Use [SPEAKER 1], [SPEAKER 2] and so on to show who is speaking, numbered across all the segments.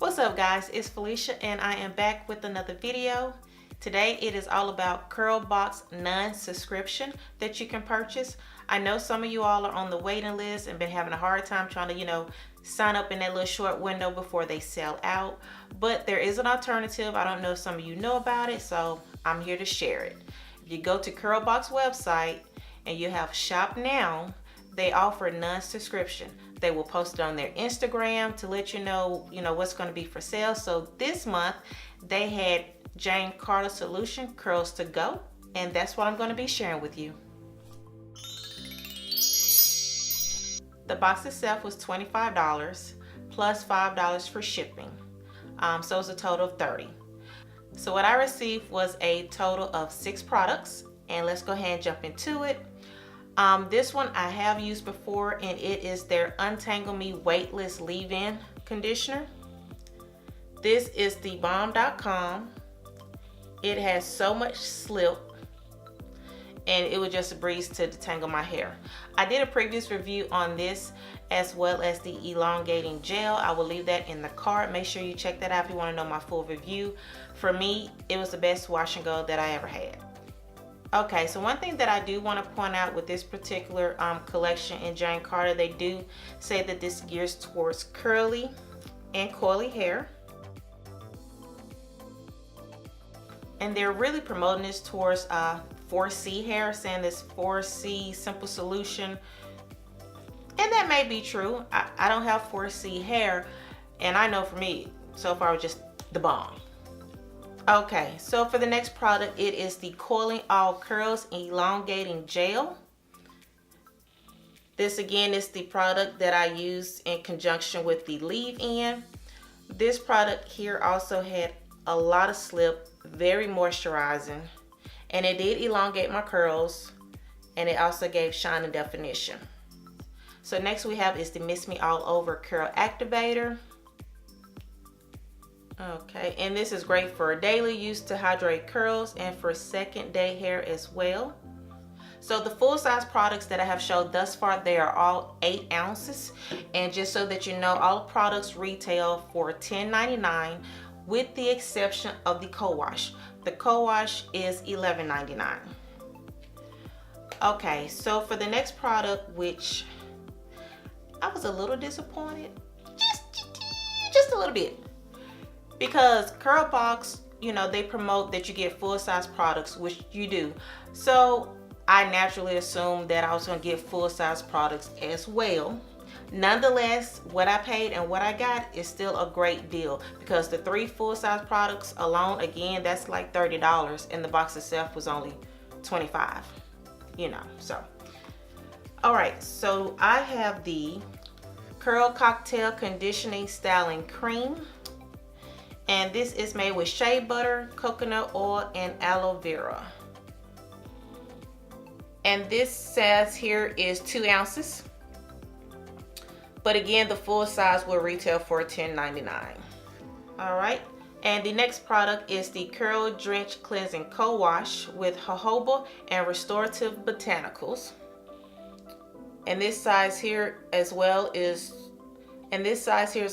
[SPEAKER 1] What's up guys, it's Felicia and I am back with another video. Today it is all about CurlBox non-subscription that you can purchase. I know some of you all are on the waiting list and been having a hard time trying to, sign up in that little short window before they sell out. But there is an alternative. I don't know if some of you know about it, so I'm here to share it. If you go to CurlBox website and you have Shop Now, they offer non-subscription. They will post it on their Instagram to let you know what's going to be for sale. So this month they had Jane Carter Solution Curls to Go, and that's what I'm going to be sharing with you. The box itself was $25 plus $5 for shipping. So it's a total of $30. So what I received was a total of 6 products, and let's go ahead and jump into it. This one I have used before, and it is their Untangle Me Weightless Leave-In Conditioner. This is the bomb.com. It has so much slip, and it was just a breeze to detangle my hair. I did a previous review on this as well as the elongating gel. I will leave that in the card. Make sure you check that out if you want to know my full review. For me, it was the best wash and go that I ever had. Okay, so one thing that I do want to point out with this particular collection in Jane Carter, they do say that this gears towards curly and coily hair. And they're really promoting this towards 4C hair, saying this 4C simple solution. And that may be true. I don't have 4C hair, and I know for me, so far, it's just the bomb. Okay, so for the next product, it is the Coiling All Curls Elongating Gel. This again is the product that I used in conjunction with the leave-in. This product here also had a lot of slip, very moisturizing, and it did elongate my curls, and it also gave shine and definition. So next we have is the Miss Me All Over Curl Activator. Okay, and this is great for daily use to hydrate curls and for second day hair as well. So the full size products that I have showed thus far, they are all 8 ounces. And just so that you know, all products retail for $10.99 with the exception of the CoWash. The CoWash is $11.99. Okay, so for the next product, which I was a little disappointed, just a little bit. Because CurlBox, they promote that you get full-size products, which you do. So I naturally assumed that I was going to get full-size products as well. Nonetheless, what I paid and what I got is still a great deal, because the 3 full-size products alone, again, that's like $30, and the box itself was only $25. So. All right, so I have the Curl Cocktail Conditioning Styling Cream. And this is made with shea butter, coconut oil, and aloe vera. And this says here is 2 ounces. But again, the full size will retail for $10.99. All right. And the next product is the Curl Drench Cleansing Co-Wash with jojoba and restorative botanicals. And this size here as well is,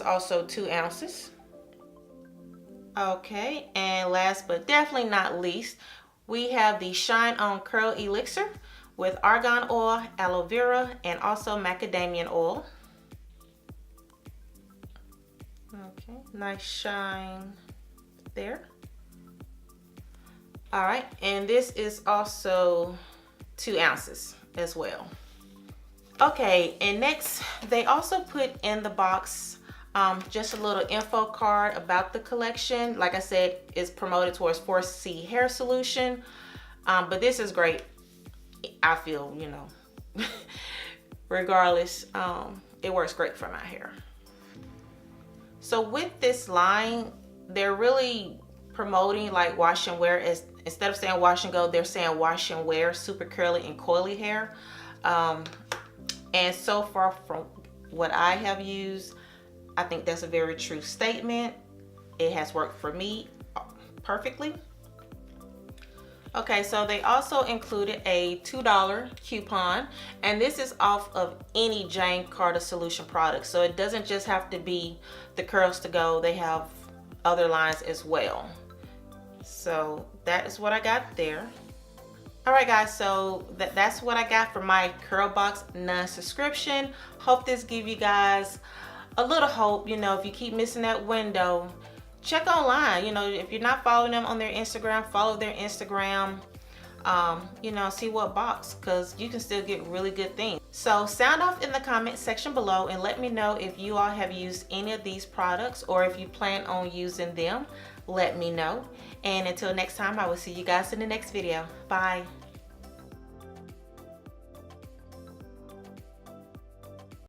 [SPEAKER 1] also 2 ounces. Okay, and last but definitely not least, we have the Shine On Curl Elixir with argan oil, aloe vera, and also macadamia oil. Okay, nice shine there. All right, and this is also 2 ounces as well. Okay, and next, they also put in the box just a little info card about the collection. Like I said, it's promoted towards 4C hair solution, but this is great. I feel, regardless, it works great for my hair. So with this line, they're really promoting like wash and wear. Instead of saying wash and go, they're saying wash and wear super curly and coily hair. And so far from what I have used, I think that's a very true statement. It has worked for me perfectly. Okay, so they also included a $2 coupon, and this is off of any Jane Carter Solution product. So it doesn't just have to be the Curls to Go, they have other lines as well. So that is what I got there. Alright guys, so that's what I got for my Curlbox non-subscription. Hope this give you guys a little hope. You know, if you keep missing that window, check online. You know, if you're not following them on their Instagram, follow their Instagram. You know, see what box, because you can still get really good things. So sound off in the comment section below and let me know if you all have used any of these products or if you plan on using them. Let me know. And until next time, I will see you guys in the next video. Bye.